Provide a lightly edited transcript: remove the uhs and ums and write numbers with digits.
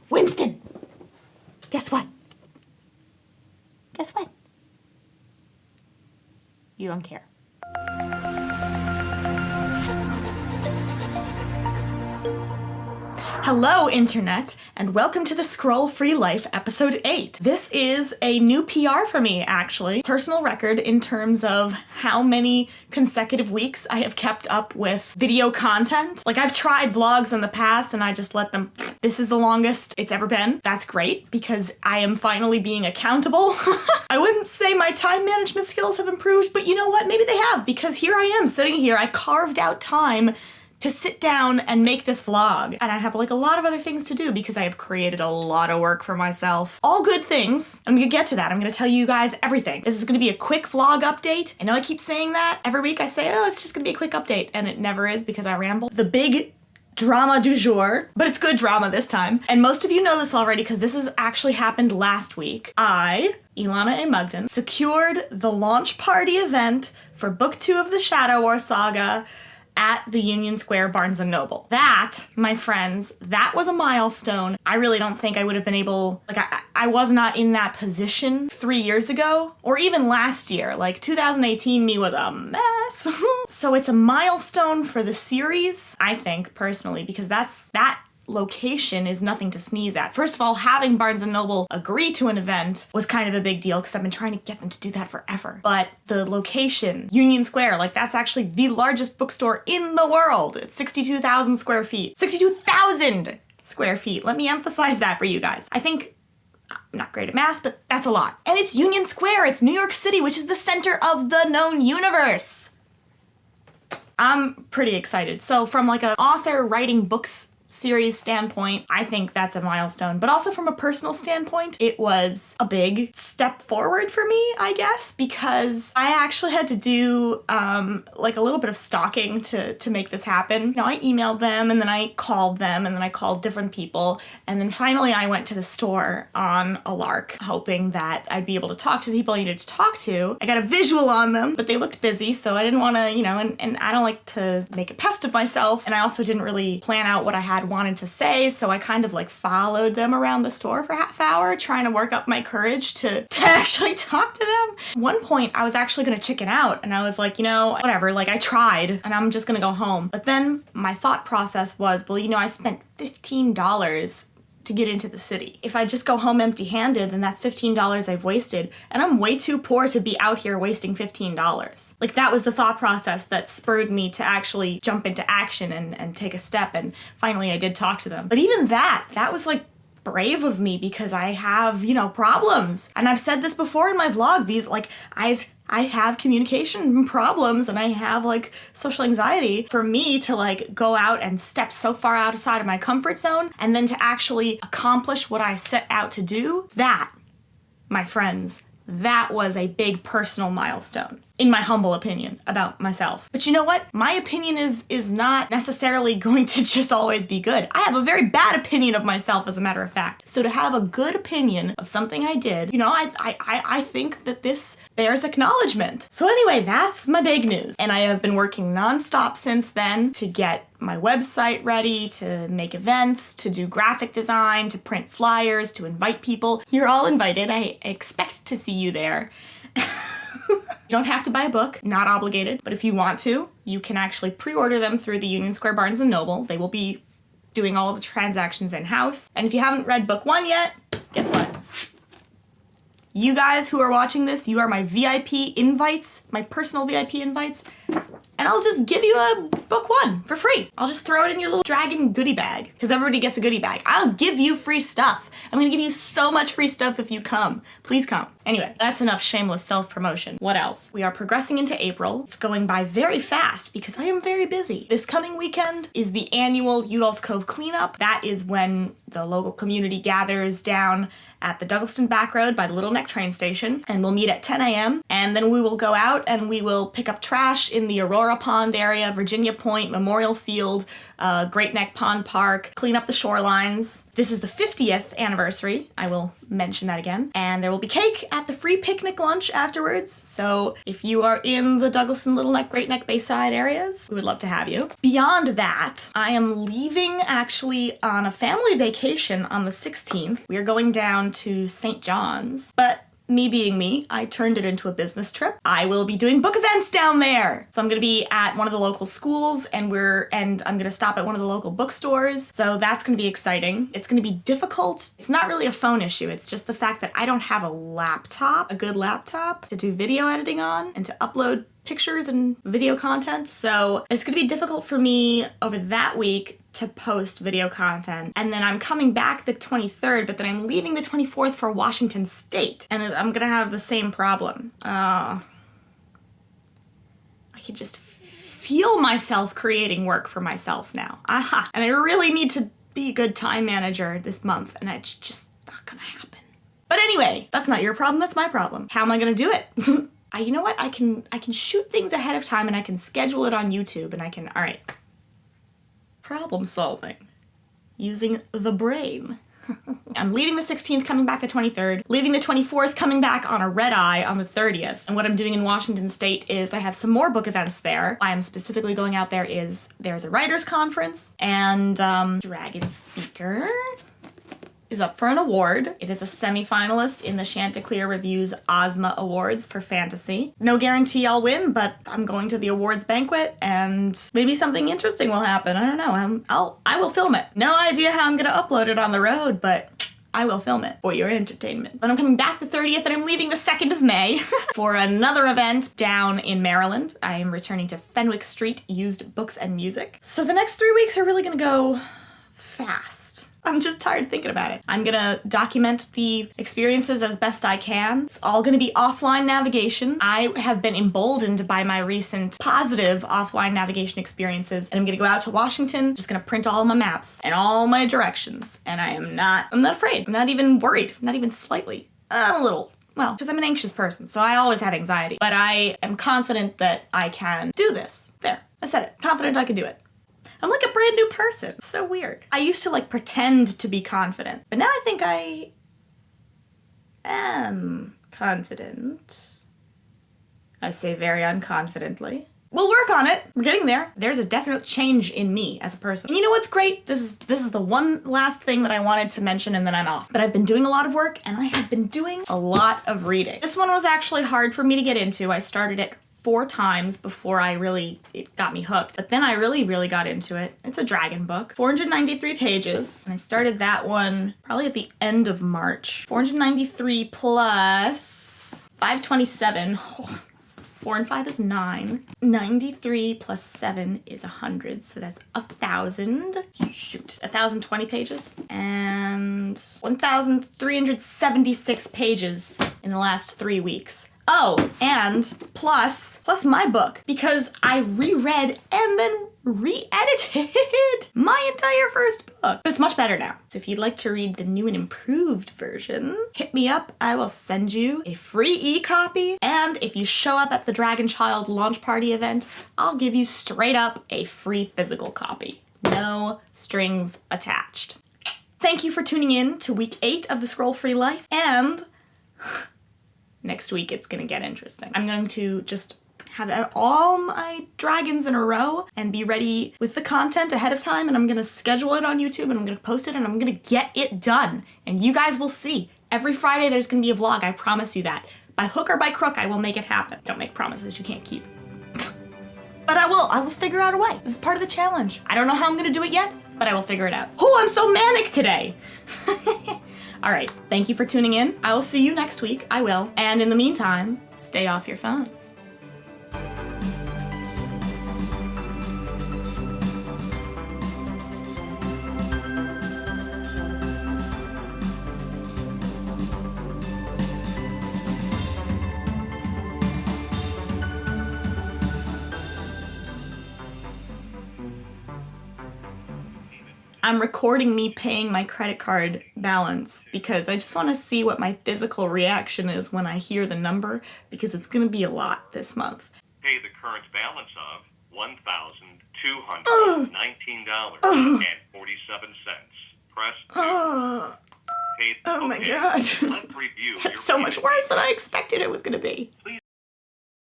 Winston! Guess what? Guess what? You don't care. Hello, Internet, and welcome to the Scroll-Free Life, Episode 8. This is a new PR for me, actually. Personal record in terms of how many consecutive weeks I have kept up with video content. Like, I've tried vlogs in the past, and I just let them... This is the longest it's ever been. That's great, because I am finally being accountable. I wouldn't say my time management skills have improved, but you know what? Maybe they have, because here I am, sitting here. I carved out time to sit down and make this vlog. And I have like a lot of other things to do because I have created a lot of work for myself. All good things. I'm gonna get to that. I'm gonna tell you guys everything. This is gonna be a quick vlog update. I know I keep saying that. Every week I say, oh, it's just gonna be a quick update. And it never is because I ramble. The big drama du jour, but it's good drama this time. And most of you know this already because this has actually happened last week. I, Ilana A. Mugden, secured the launch party event for Book 2 of the Shadow War Saga at the Union Square Barnes & Noble. That, my friends, that was a milestone. I really don't think I would have been able, like I was not in that position 3 years ago, or even last year. Like 2018 me was a mess. So it's a milestone for the series, I think, personally, because that location is nothing to sneeze at. First of all, having Barnes & Noble agree to an event was kind of a big deal because I've been trying to get them to do that forever. But the location, Union Square, like that's actually the largest bookstore in the world. It's 62,000 square feet. 62,000 square feet. Let me emphasize that for you guys. I think I'm not great at math, but that's a lot. And it's Union Square. It's New York City, which is the center of the known universe. I'm pretty excited. So from like an author writing books series standpoint, I think that's a milestone. But also from a personal standpoint, it was a big step forward for me, I guess, because I actually had to do like a little bit of stalking to make this happen. You know, I emailed them and then I called them and then I called different people. And then finally I went to the store on a lark, hoping that I'd be able to talk to the people I needed to talk to. I got a visual on them, but they looked busy, so I didn't want to, you know, and I don't like to make a pest of myself. And I also didn't really plan out what I had wanted to say, so I kind of like followed them around the store for half hour, trying to work up my courage to actually talk to them. One point I was actually gonna chicken out and I was like, you know, whatever, like I tried and I'm just gonna go home. But then my thought process was, well, you know, I spent $15 to get into the city. If I just go home empty-handed, then that's $15 I've wasted, and I'm way too poor to be out here wasting $15. Like, that was the thought process that spurred me to actually jump into action and take a step, and finally I did talk to them. But even that was like brave of me because I have, you know, problems. And I've said this before in my vlog, these, like, I have communication problems and I have like social anxiety. For me to like go out and step so far outside of my comfort zone and then to actually accomplish what I set out to do, that, my friends, that was a big personal milestone, in my humble opinion, about myself. But you know what? My opinion is not necessarily going to just always be good. I have a very bad opinion of myself, as a matter of fact. So to have a good opinion of something I did, you know, I think that this bears acknowledgement. So anyway, that's my big news. And I have been working nonstop since then to get my website ready, to make events, to do graphic design, to print flyers, to invite people. You're all invited. I expect to see you there. You don't have to buy a book, not obligated, but if you want to, you can actually pre-order them through the Union Square Barnes & Noble. They will be doing all of the transactions in-house. And if you haven't read book 1 yet, guess what? You guys who are watching this, you are my VIP invites, my personal VIP invites, and I'll just give you a book 1 for free. I'll just throw it in your little dragon goodie bag, because everybody gets a goodie bag. I'll give you free stuff. I'm gonna give you so much free stuff if you come. Please come. Anyway, that's enough shameless self-promotion. What else? We are progressing into April. It's going by very fast because I am very busy. This coming weekend is the annual Udall's Cove cleanup. That is when the local community gathers down at the Douglaston Back Road by the Little Neck train station, and we'll meet at 10 a.m. and then we will go out and we will pick up trash in the Aurora Laura Pond area, Virginia Point, Memorial Field, Great Neck Pond Park, clean up the shorelines. This is the 50th anniversary. I will mention that again. And there will be cake at the free picnic lunch afterwards. So if you are in the Douglas and Little Neck, Great Neck, Bayside areas, we would love to have you. Beyond that, I am leaving actually on a family vacation on the 16th. We are going down to St. John's, but me being me, I turned it into a business trip. I will be doing book events down there. So I'm gonna be at one of the local schools and I'm gonna stop at one of the local bookstores. So that's gonna be exciting. It's gonna be difficult. It's not really a phone issue. It's just the fact that I don't have a good laptop to do video editing on and to upload pictures and video content. So it's gonna be difficult for me over that week to post video content. And then I'm coming back the 23rd, but then I'm leaving the 24th for Washington State. And I'm gonna have the same problem. I can just feel myself creating work for myself now. Aha! And I really need to be a good time manager this month, and it's just not gonna happen. But anyway, that's not your problem, that's my problem. How am I gonna do it? You know what? I can shoot things ahead of time and I can schedule it on YouTube and all right. Problem solving. Using the brain. I'm leaving the 16th, coming back the 23rd, leaving the 24th, coming back on a red eye on the 30th. And what I'm doing in Washington State is I have some more book events there. I am specifically going out there there's a writers conference and Dragon Speaker is up for an award. It is a semi-finalist in the Chanticleer Review's Ozma Awards for fantasy. No guarantee I'll win, but I'm going to the awards banquet and maybe something interesting will happen. I don't know. I will film it. No idea how I'm gonna upload it on the road, but I will film it for your entertainment. Then I'm coming back the 30th and I'm leaving the 2nd of May for another event down in Maryland. I am returning to Fenwick Street Used Books and Music. So the next 3 weeks are really gonna go fast. I'm just tired thinking about it. I'm gonna document the experiences as best I can. It's all gonna be offline navigation. I have been emboldened by my recent positive offline navigation experiences, and I'm gonna go out to Washington, just gonna print all my maps and all my directions. And I'm not afraid. I'm not even worried. Not even slightly. I'm a little. Well, because I'm an anxious person, so I always have anxiety. But I am confident that I can do this. There, I said it. Confident I can do it. I'm like a brand new person. It's so weird. I used to pretend to be confident, but now I think I am confident. I say very unconfidently. We'll work on it. We're getting there. There's a definite change in me as a person. And you know what's great? This is the one last thing that I wanted to mention and then I'm off. But I've been doing a lot of work and I have been doing a lot of reading. This one was actually hard for me to get into. I started it 4 times before it got me hooked. But then I really got into it. It's a dragon book, 493 pages. And I started that one probably at the end of March. 493 plus 527. 4 and 5 is 9. 93 plus 7 is 100, so that's 1,000. Shoot. 1,020 pages. And 1,376 pages in the last 3 weeks. Oh, and plus my book, because I reread and then re-edited my entire first book. But it's much better now. So if you'd like to read the new and improved version, hit me up. I will send you a free e-copy. And if you show up at the Dragon Child launch party event, I'll give you straight up a free physical copy. No strings attached. Thank you for tuning in to week 8 of the Scroll Free Life, and next week it's gonna get interesting. I'm going to just have all my dragons in a row and be ready with the content ahead of time, and I'm gonna schedule it on YouTube and I'm gonna post it and I'm gonna get it done. And you guys will see. Every Friday there's gonna be a vlog, I promise you that. By hook or by crook, I will make it happen. Don't make promises you can't keep. But I will figure out a way. This is part of the challenge. I don't know how I'm gonna do it yet, but I will figure it out. Oh, I'm so manic today. All right, thank you for tuning in. I will see you next week, I will. And in the meantime, stay off your phones. I'm recording me paying my credit card balance because I just want to see what my physical reaction is when I hear the number, because it's going to be a lot this month. Pay the current balance of $1,219.47. Press 2. Paid. Oh my Okay. God. Let's review That's your so much payment. worse than I expected it was going to be. Please